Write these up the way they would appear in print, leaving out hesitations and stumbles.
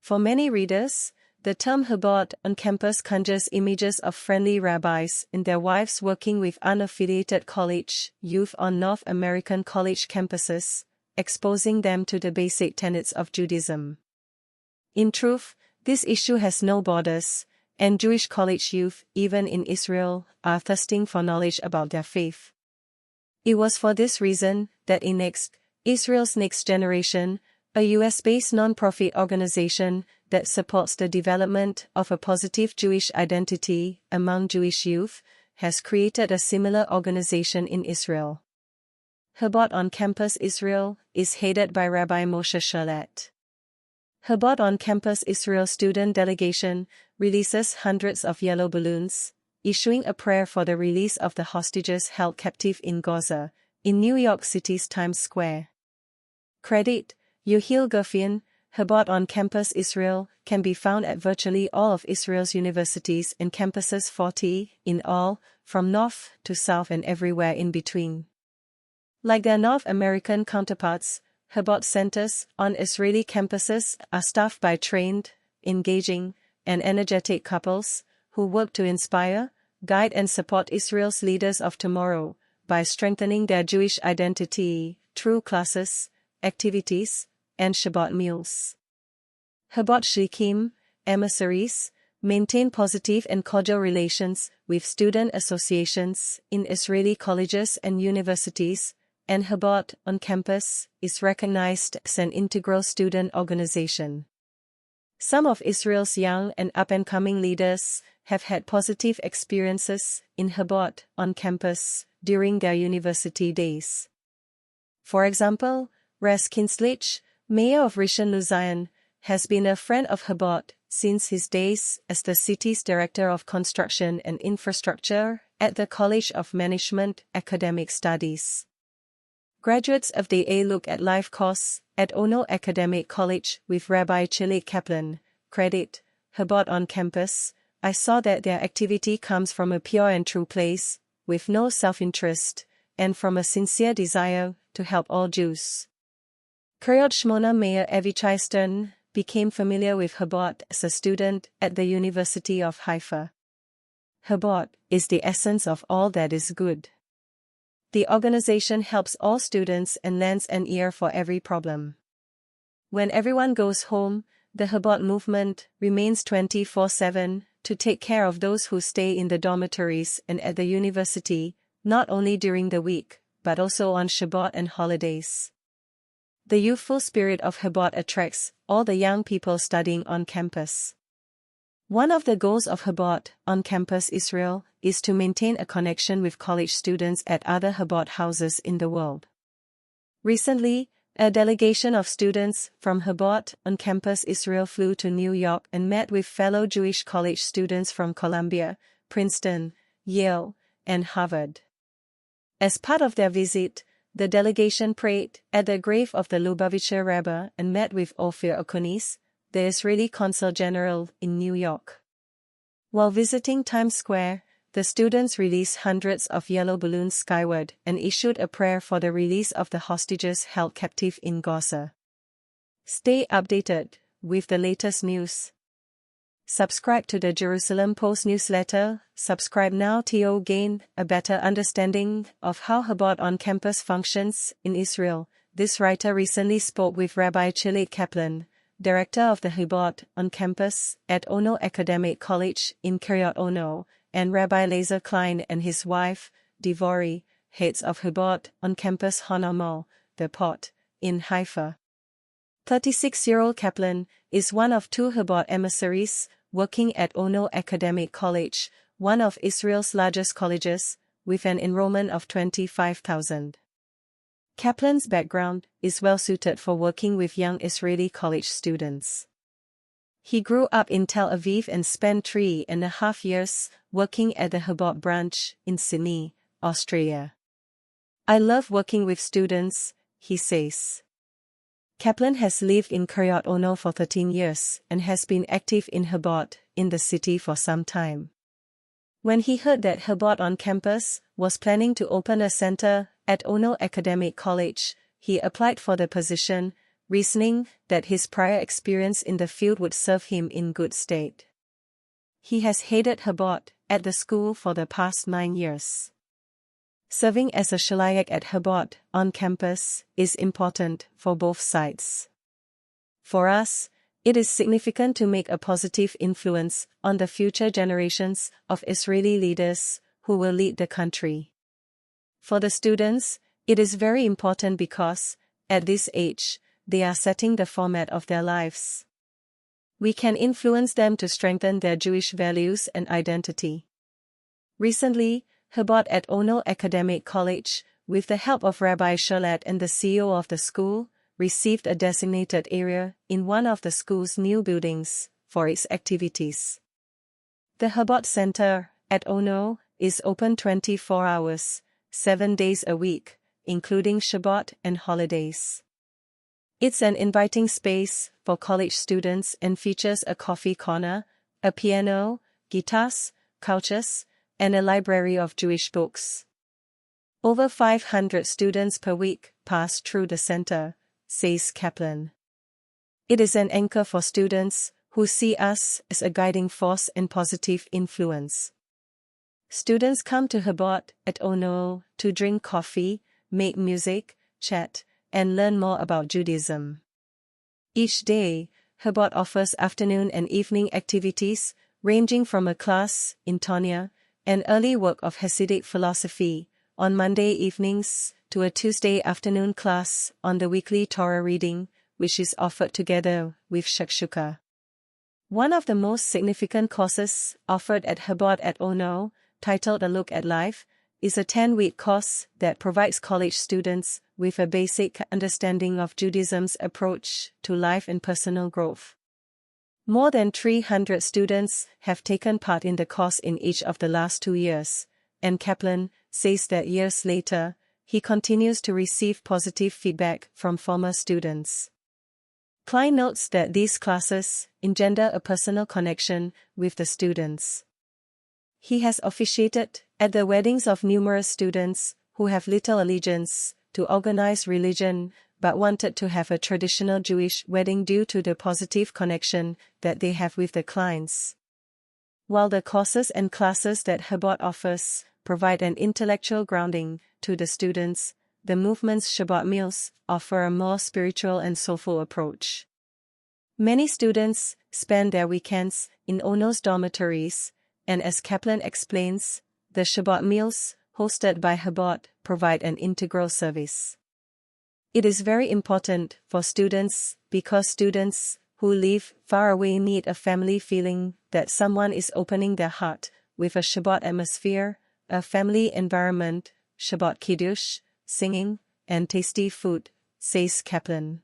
For many readers, the term Chabad on campus conjures images of friendly rabbis and their wives working with unaffiliated college youth on North American college campuses, exposing them to the basic tenets of Judaism. In truth, this issue has no borders, and Jewish college youth, even in Israel, are thirsting for knowledge about their faith. It was for this reason that in Next, Israel's Next Generation, a US-based non-profit organization that supports the development of a positive Jewish identity among Jewish youth, has created a similar organization in Israel. Chabad on Campus Israel is headed by Rabbi Moshe Sherlett. Chabad on Campus Israel student delegation releases hundreds of yellow balloons, issuing a prayer for the release of the hostages held captive in Gaza, in New York City's Times Square. Credit: Yehiel Gefion. Chabad on Campus Israel can be found at virtually all of Israel's universities and campuses, 40 in all, from north to south and everywhere in between. Like their North American counterparts, Chabad centers on Israeli campuses are staffed by trained, engaging, and energetic couples who work to inspire, guide and support Israel's leaders of tomorrow by strengthening their Jewish identity through classes, activities, and Shabbat meals. Chabad Shlichim, emissaries, maintain positive and cordial relations with student associations in Israeli colleges and universities, and Chabad on Campus is recognized as an integral student organization. Some of Israel's young and up-and-coming leaders have had positive experiences in Chabad on Campus during their university days. For example, Rez Kinslich, mayor of Rishon LeZion, has been a friend of Chabad since his days as the city's director of construction and infrastructure at the College of Management Academic Studies. Graduates of the A Look at Life course at Ono Academic College with Rabbi Chilik Kaplan, credit: Chabad on Campus, I saw that their activity comes from a pure and true place, with no self-interest, and from a sincere desire to help all Jews. Kiryat Shmona Mayor Avichai Stern became familiar with Chabad as a student at the University of Haifa. Chabad is the essence of all that is good. The organization helps all students and lends an ear for every problem. When everyone goes home, the Chabad movement remains 24/7 to take care of those who stay in the dormitories and at the university, not only during the week, but also on Shabbat and holidays. The youthful spirit of Chabad attracts all the young people studying on campus. One of the goals of Chabad on Campus Israel is to maintain a connection with college students at other Chabad houses in the world. Recently, a delegation of students from Chabad on Campus Israel flew to New York and met with fellow Jewish college students from Columbia, Princeton, Yale, and Harvard. As part of their visit, the delegation prayed at the grave of the Lubavitcher Rebbe and met with Ophir Okonis, the Israeli Consul General in New York. While visiting Times Square, the students released hundreds of yellow balloons skyward and issued a prayer for the release of the hostages held captive in Gaza. Stay updated with the latest news. Subscribe to the Jerusalem Post newsletter. Subscribe now to gain a better understanding of how Chabad on Campus functions in Israel. This writer recently spoke with Rabbi Chilik Kaplan, director of the Chabad on Campus at Ono Academic College in Kiryat Ono, and Rabbi Lazer Klein and his wife, Divori, heads of Chabad on Campus Honamol, the Pot, in Haifa. 36-year-old Kaplan is one of two Chabad emissaries working at Ono Academic College, one of Israel's largest colleges, with an enrollment of 25,000. Kaplan's background is well suited for working with young Israeli college students. He grew up in Tel Aviv and spent 3.5 years working at the Chabad branch in Sydney, Australia. I love working with students, he says. Kaplan has lived in Kiryat Ono for 13 years and has been active in Chabad in the city for some time. When he heard that Chabad on Campus was planning to open a center at Ono Academic College, he applied for the position, reasoning that his prior experience in the field would serve him in good stead. He has headed Chabad at the school for the past 9 years. Serving as a Shalayek at Chabad on campus is important for both sides. For us, it is significant to make a positive influence on the future generations of Israeli leaders who will lead the country. For the students, it is very important because, at this age, they are setting the format of their lives. We can influence them to strengthen their Jewish values and identity. Recently, Chabad at Ono Academic College, with the help of Rabbi Shalat and the CEO of the school, received a designated area in one of the school's new buildings for its activities. The Chabad Center at Ono is open 24 hours, 7 days a week, including Shabbat and holidays. It's an inviting space for college students and features a coffee corner, a piano, guitars, couches, and a library of Jewish books. Over 500 students per week pass through the center, says Kaplan. It is an anchor for students who see us as a guiding force and positive influence. Students come to Chabad at Ono to drink coffee, make music, chat, and learn more about Judaism. Each day, Chabad offers afternoon and evening activities, ranging from a class in Tonia, an early work of Hasidic philosophy, on Monday evenings, to a Tuesday afternoon class on the weekly Torah reading, which is offered together with shakshuka. One of the most significant courses offered at Chabad at Ono, titled A Look at Life, is a 10-week course that provides college students with a basic understanding of Judaism's approach to life and personal growth. More than 300 students have taken part in the course in each of the last 2 years, and Kaplan says that years later, he continues to receive positive feedback from former students. Klein notes that these classes engender a personal connection with the students. He has officiated at the weddings of numerous students who have little allegiance to organized religion but wanted to have a traditional Jewish wedding due to the positive connection that they have with the clients. While the courses and classes that Chabad offers provide an intellectual grounding to the students, the movement's Shabbat meals offer a more spiritual and soulful approach. Many students spend their weekends in Ono's dormitories, and as Kaplan explains, the Shabbat meals, hosted by Chabad, provide an integral service. It is very important for students because students who live far away need a family feeling that someone is opening their heart with a Shabbat atmosphere, a family environment, Shabbat Kiddush, singing, and tasty food, says Kaplan.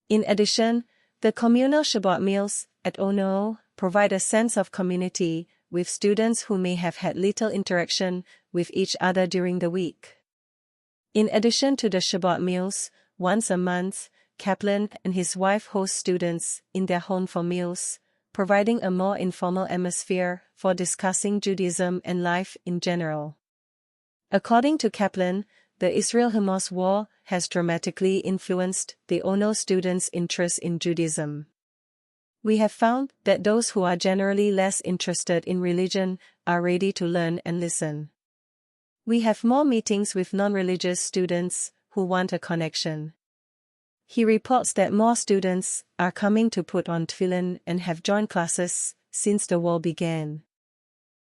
In addition, the communal Shabbat meals at Ono provide a sense of community with students who may have had little interaction with each other during the week. In addition to the Shabbat meals, once a month, Kaplan and his wife host students in their home for meals, providing a more informal atmosphere for discussing Judaism and life in general. According to Kaplan, the Israel-Hamas war has dramatically influenced the Ono students' interest in Judaism. We have found that those who are generally less interested in religion are ready to learn and listen. We have more meetings with non-religious students who want a connection. He reports that more students are coming to put on tefillin and have joined classes since the war began.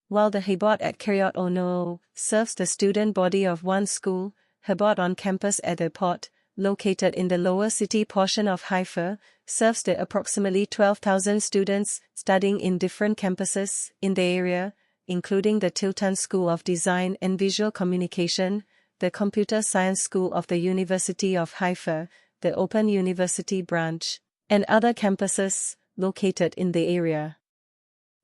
While the Chabad at Kiryat Ono serves the student body of one school, Chabad on campus at the Port, located in the lower city portion of Haifa, serves the approximately 12,000 students studying in different campuses in the area, including the Tiltan School of Design and Visual Communication, the Computer Science School of the University of Haifa, the Open University branch, and other campuses located in the area.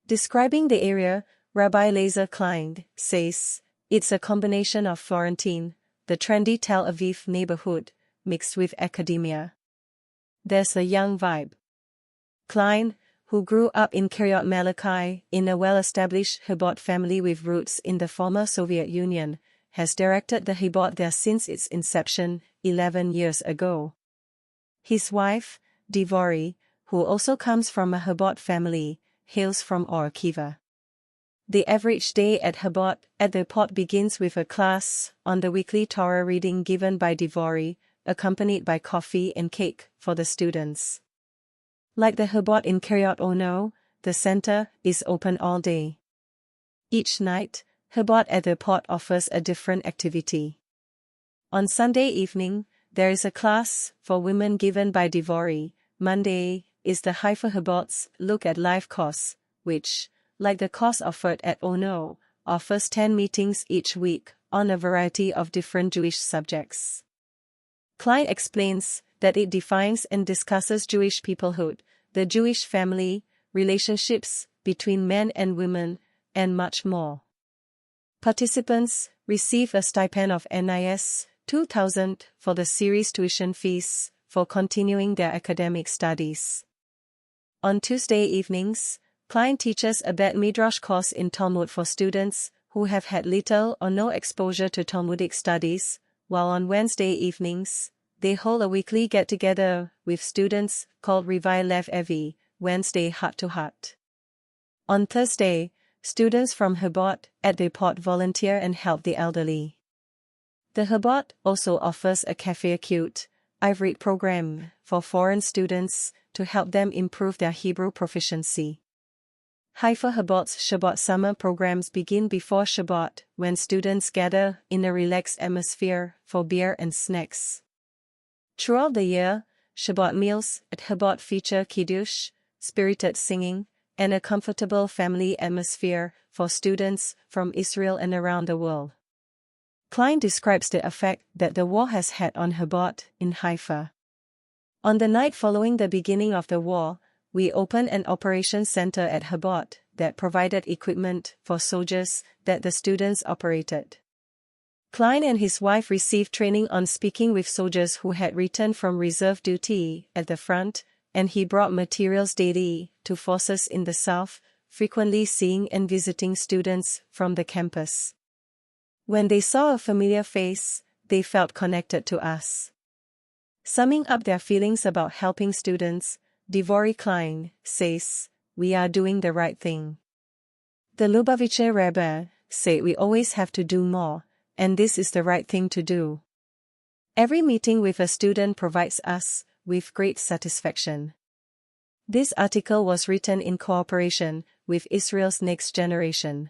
Describing the area, Rabbi Lazer Klein says, "It's a combination of Florentine, the trendy Tel Aviv neighborhood, mixed with academia. There's a young vibe." Klein, who grew up in Kiryat Malachi in a well-established Chabad family with roots in the former Soviet Union, has directed the Chabad there since its inception 11 years ago. His wife, Divori, who also comes from a Chabad family, hails from Or Akiva. The average day at Chabad at the Pot begins with a class on the weekly Torah reading given by Divori, accompanied by coffee and cake for the students. Like the Chabad in Kiryat Ono, the center is open all day. Each night, Chabad at the Pot offers a different activity. On Sunday evening, there is a class for women given by Divori. Monday is the Haifa Chabad's Look at Life course, which, like the course offered at Ono, offers 10 meetings each week on a variety of different Jewish subjects. Klein explains that it defines and discusses Jewish peoplehood, the Jewish family, relationships between men and women, and much more. Participants receive a stipend of NIS 2,000 for the series tuition fees for continuing their academic studies. On Tuesday evenings, Klein teaches a Bet Midrash course in Talmud for students who have had little or no exposure to Talmudic studies, while on Wednesday evenings, they hold a weekly get-together with students called Revai Lev Evi, Wednesday Heart to Heart. On Thursday, students from Chabad at the Pot volunteer and help the elderly. The Chabad also offers a Cafe Acute, Ivrit program for foreign students to help them improve their Hebrew proficiency. Haifa Chabad's Shabbat summer programs begin before Shabbat when students gather in a relaxed atmosphere for beer and snacks. Throughout the year, Shabbat meals at Chabad feature Kiddush, spirited singing, and a comfortable family atmosphere for students from Israel and around the world. Klein describes the effect that the war has had on Chabad in Haifa. On the night following the beginning of the war, we opened an operations center at Chabad that provided equipment for soldiers that the students operated. Klein and his wife received training on speaking with soldiers who had returned from reserve duty at the front, and he brought materials daily to forces in the south, frequently seeing and visiting students from the campus. When they saw a familiar face, they felt connected to us. Summing up their feelings about helping students, Divori Klein says, "We are doing the right thing." The Lubavitcher Rebbe said we always have to do more, and this is the right thing to do. Every meeting with a student provides us with great satisfaction. This article was written in cooperation with Israel's Next Generation.